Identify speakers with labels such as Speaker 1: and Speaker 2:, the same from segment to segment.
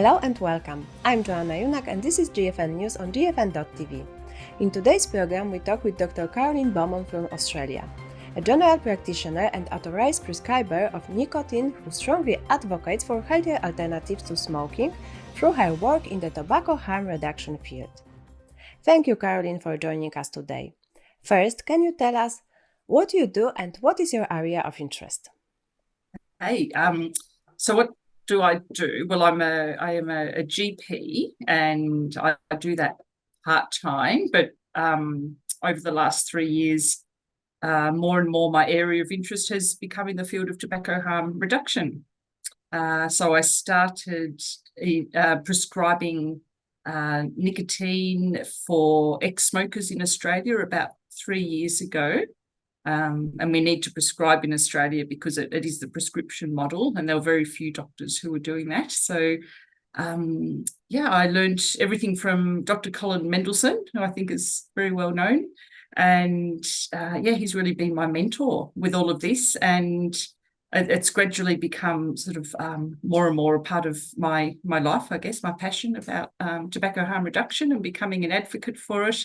Speaker 1: Hello and welcome. I'm Joanna Junak and this is GFN News on GFN.tv. In today's program, we talk with Dr. Caroline Beaumont from Australia, a general practitioner and authorized prescriber of nicotine who strongly advocates for healthier alternatives to smoking through her work in the tobacco harm reduction field. Thank you, Caroline, for joining us today. First, can you tell us what you do and what is your area of interest?
Speaker 2: So what do I do? Well, I am a GP and I do that part-time, but over the last 3 years, more and more my area of interest has become in the field of tobacco harm reduction. So I started prescribing nicotine for ex-smokers in Australia about 3 years ago. And we need to prescribe in Australia because it is the prescription model, and there were very few doctors who were doing that. So, I learned everything from Dr. Colin Mendelsohn, who I think is very well known. And he's really been my mentor with all of this. And it's gradually become sort of more and more a part of my life, I guess, my passion about tobacco harm reduction and becoming an advocate for it.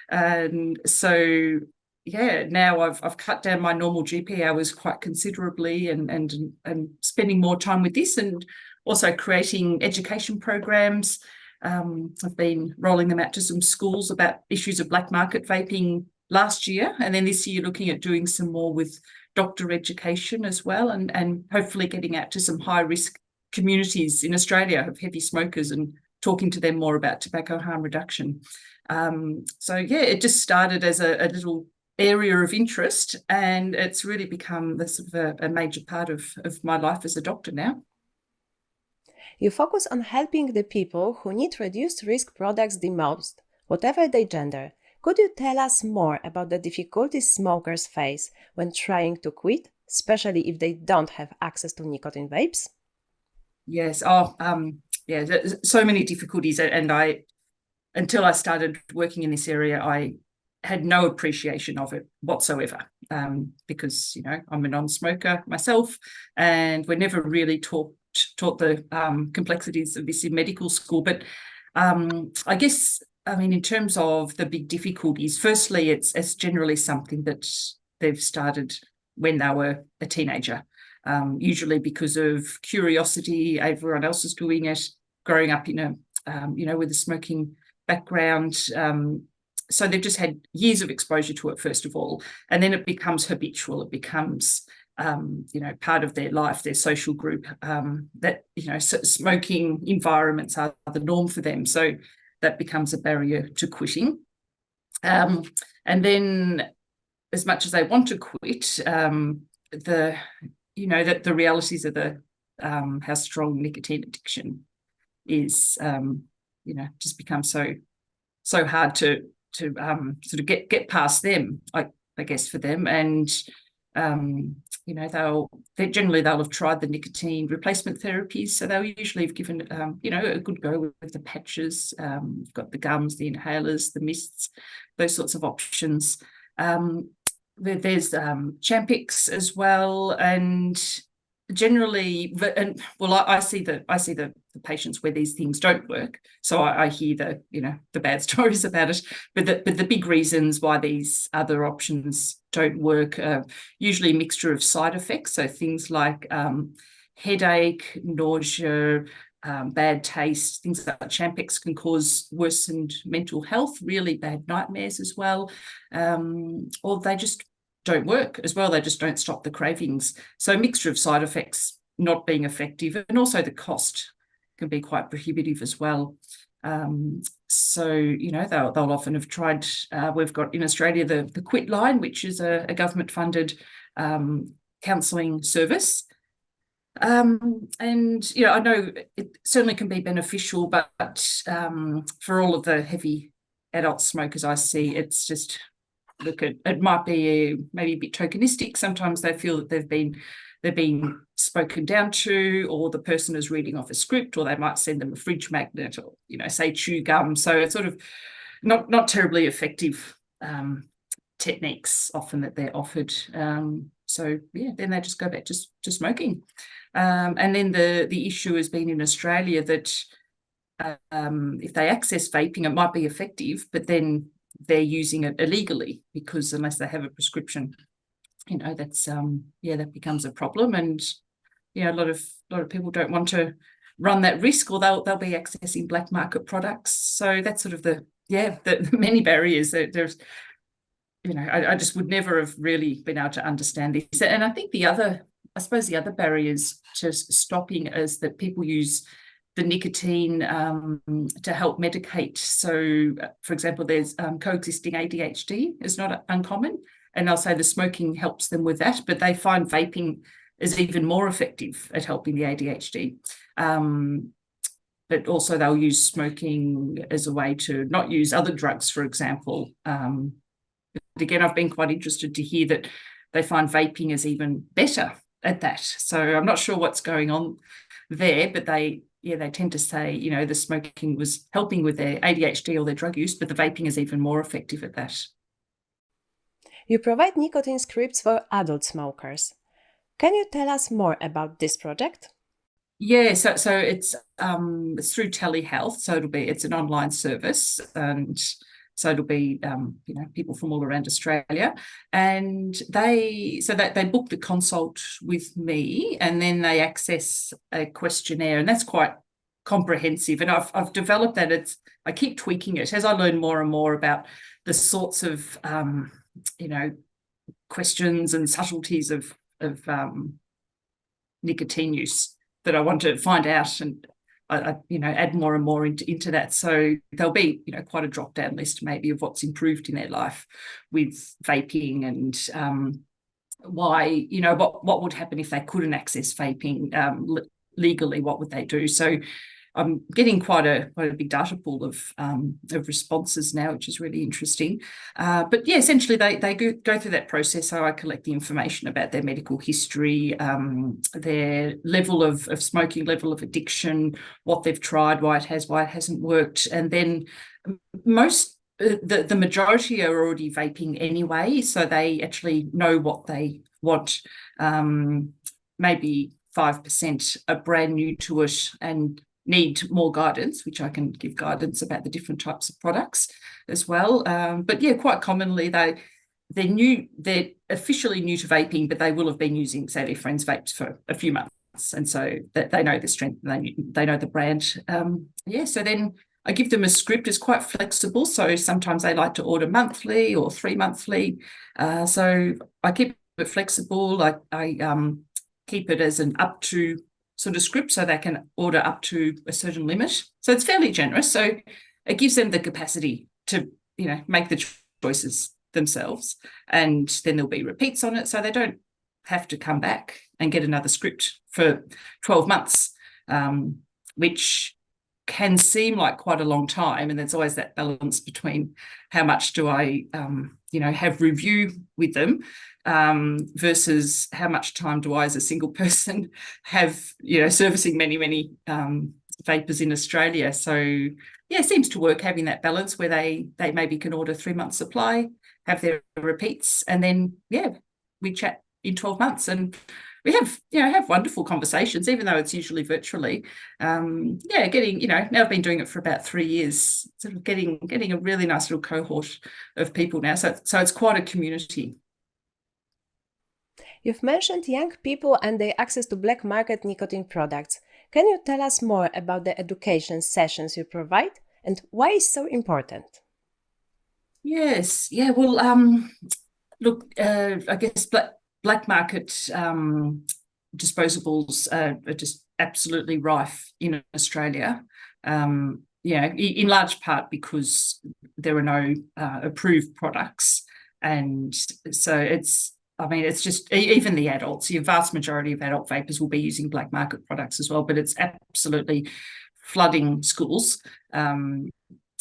Speaker 2: And so now I've cut down my normal GP hours quite considerably and spending more time with this and also creating education programs. I've been rolling them out to some schools about issues of black market vaping last year, and then this year looking at doing some more with doctor education as well, and hopefully getting out to some high risk communities in Australia of heavy smokers and talking to them more about tobacco harm reduction. It just started as a little area of interest, and it's really become a major part of my life as a doctor now.
Speaker 1: You focus on helping the people who need reduced risk products the most, whatever their gender. Could you tell us more about the difficulties smokers face when trying to quit, especially if they don't have access to nicotine vapes?
Speaker 2: Yes. There's so many difficulties, and until I started working in this area, I had no appreciation of it whatsoever, because I'm a non-smoker myself, and we're never really taught the complexities of this in medical school. But I guess, in terms of the big difficulties, firstly, it's generally something that they've started when they were a teenager, usually because of curiosity. Everyone else is doing it, growing up in a with a smoking background. So they've just had years of exposure to it, first of all, and then it becomes habitual. It becomes, part of their life, their social group, that, smoking environments are the norm for them. So that becomes a barrier to quitting. And then as much as they want to quit, the realities of how strong nicotine addiction is, just becomes so hard to sort of get past them, I guess, for them. And they'll have tried the nicotine replacement therapies, so they'll usually have given a good go with the patches. You've got the gums, the inhalers, the mists, those sorts of options. There's Champix as well, and generally, I see the patients where these things don't work, so I hear the bad stories about it, but the big reasons why these other options don't work are usually a mixture of side effects, so things like headache, nausea, bad taste. Things like Champix can cause worsened mental health, really bad nightmares as well, or they just don't work as well. They just don't stop the cravings. So a mixture of side effects not being effective, and also the cost can be quite prohibitive as well. They'll often have tried, we've got in Australia the Quit Line, which is a government-funded counselling service. I know it certainly can be beneficial, but for all of the heavy adult smokers I see, it's just, it might be maybe a bit tokenistic. Sometimes they feel that they've been spoken down to, or the person is reading off a script, or they might send them a fridge magnet, or say chew gum. So it's sort of not terribly effective techniques often that they're offered. Then they just go back to smoking. And then the issue has been in Australia that if they access vaping, it might be effective, but then they're using it illegally because unless they have a prescription, that's that becomes a problem. And a lot of people don't want to run that risk, or they'll be accessing black market products. So that's sort of the many barriers that there's. I just would never have really been able to understand this. And I think the other barriers to stopping is that people use the nicotine to help medicate. So, for example, there's coexisting ADHD is not uncommon, and I'll say the smoking helps them with that, but they find vaping is even more effective at helping the ADHD. But also they'll use smoking as a way to not use other drugs, for example. Again, I've been quite interested to hear that they find vaping is even better at that. So I'm not sure what's going on there, but they tend to say, the smoking was helping with their ADHD or their drug use, but the vaping is even more effective at that.
Speaker 1: You provide nicotine scripts for adult smokers. Can you tell us more about this project?
Speaker 2: Yeah, so it's through telehealth. So it's an online service, and so it'll be people from all around Australia, and they book the consult with me, and then they access a questionnaire, and that's quite comprehensive. And I've developed that. I keep tweaking it as I learn more and more about the sorts of questions and subtleties of nicotine use that I want to find out, and I add more and more into that. So there'll be quite a drop down list maybe of what's improved in their life with vaping, and why what would happen if they couldn't access vaping legally. What would they do? So I'm getting quite a big data pool of responses now, which is really interesting. But yeah, essentially they go through that process. So I collect the information about their medical history, their level of smoking, level of addiction, what they've tried, why it hasn't worked, and then the majority are already vaping anyway, so they actually know what they want. Maybe 5% are brand new to it and need more guidance, which I can give guidance about the different types of products as well. But yeah, quite commonly they're officially new to vaping, but they will have been using, say, their friends' vapes for a few months, and so they know the strength, and they know the brand. So then I give them a script. It's quite flexible, so sometimes they like to order monthly or 3 monthly. So I keep it flexible. I keep it as an up to sort of script, so they can order up to a certain limit. So it's fairly generous. So it gives them the capacity to, make the choices themselves. And then there'll be repeats on it, so they don't have to come back and get another script for 12 months, which can seem like quite a long time. And there's always that balance between how much do I, have review with them, versus how much time do I as a single person have, servicing many vapors in Australia. So yeah, it seems to work having that balance where they maybe can order 3 months supply, have their repeats, and then we chat in 12 months, and we have wonderful conversations, even though it's usually virtually. Getting, now I've been doing it for about 3 years, sort of getting a really nice little cohort of people now. So it's quite a community.
Speaker 1: You've mentioned young people and their access to black market nicotine products. Can you tell us more about the education sessions you provide and why it's so important?
Speaker 2: Yes. Yeah. Well, look, I guess black market disposables are just absolutely rife in Australia. In large part because there are no approved products, and so it's just even the adults. The vast majority of adult vapors will be using black market products as well, but it's absolutely flooding schools. And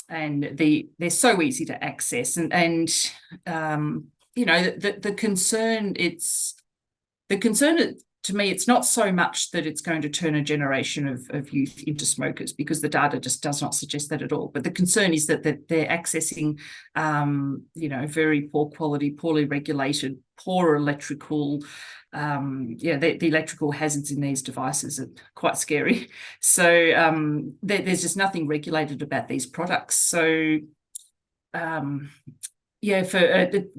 Speaker 2: they're so easy to access, and the concern to me, it's not so much that it's going to turn a generation of youth into smokers, because the data just does not suggest that at all. But the concern is that they're accessing, very poor quality, poorly regulated poor electrical, the electrical hazards in these devices are quite scary. So there's just nothing regulated about these products. So the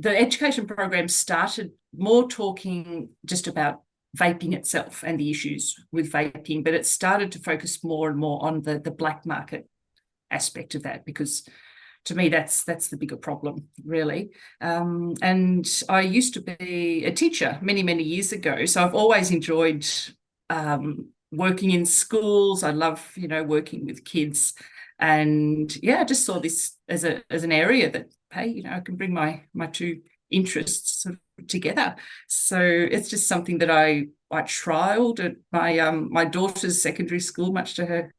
Speaker 2: education program started more talking just about vaping itself and the issues with vaping, but it started to focus more and more on the black market aspect of that, because to me that's the bigger problem, really. And I used to be a teacher many years ago, so I've always enjoyed working in schools. I love working with kids, and I just saw this as an area that, hey, I can bring my two interests sort of together. So it's just something that I trialed at my daughter's secondary school, much to her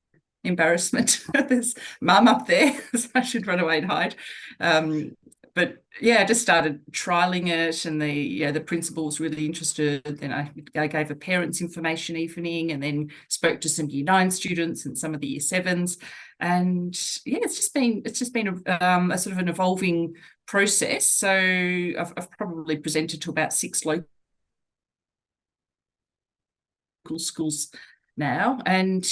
Speaker 2: embarrassment. There's mum up there, so I should run away and hide. But I just started trialing it, and the principal was really interested. Then I gave a parents' information evening, and then spoke to some Year 9 students and some of the Year 7s. And it's just been a sort of an evolving process. So I've probably presented to about 6 local schools now, and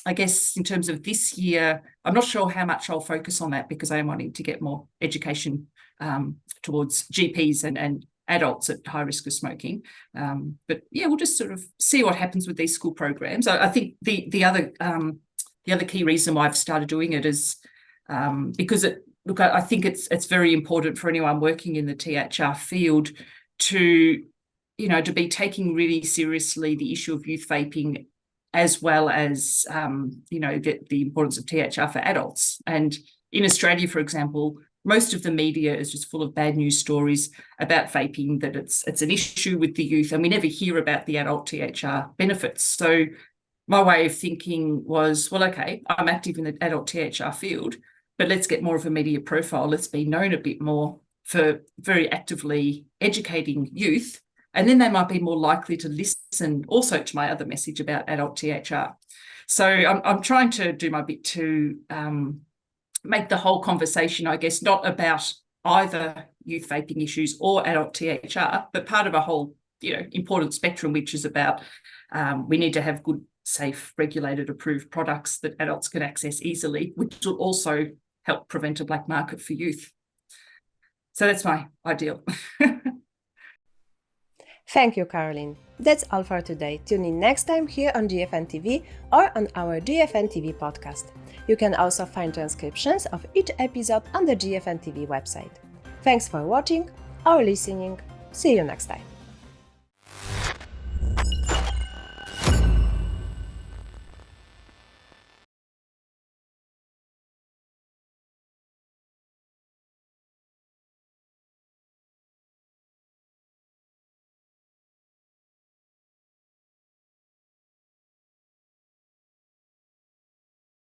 Speaker 2: I guess in terms of this year, I'm not sure how much I'll focus on that, because I am wanting to get more education towards GPs and adults at high risk of smoking. But we'll just sort of see what happens with these school programs. I think the other key reason why I've started doing it is because I think it's very important for anyone working in the THR field to be taking really seriously the issue of youth vaping, as well as, the importance of THR for adults. And in Australia, for example, most of the media is just full of bad news stories about vaping, that it's an issue with the youth, and we never hear about the adult THR benefits. So my way of thinking was, well, okay, I'm active in the adult THR field, but let's get more of a media profile. Let's be known a bit more for very actively educating youth. And then they might be more likely to listen also to my other message about adult THR. So I'm trying to do my bit to make the whole conversation, I guess, not about either youth vaping issues or adult THR, but part of a whole, important spectrum, which is about we need to have good, safe, regulated, approved products that adults can access easily, which will also help prevent a black market for youth. So that's my ideal.
Speaker 1: Thank you, Caroline. That's all for today. Tune in next time here on GFN TV or on our GFN TV podcast. You can also find transcriptions of each episode on the GFN TV website. Thanks for watching or listening. See you next time.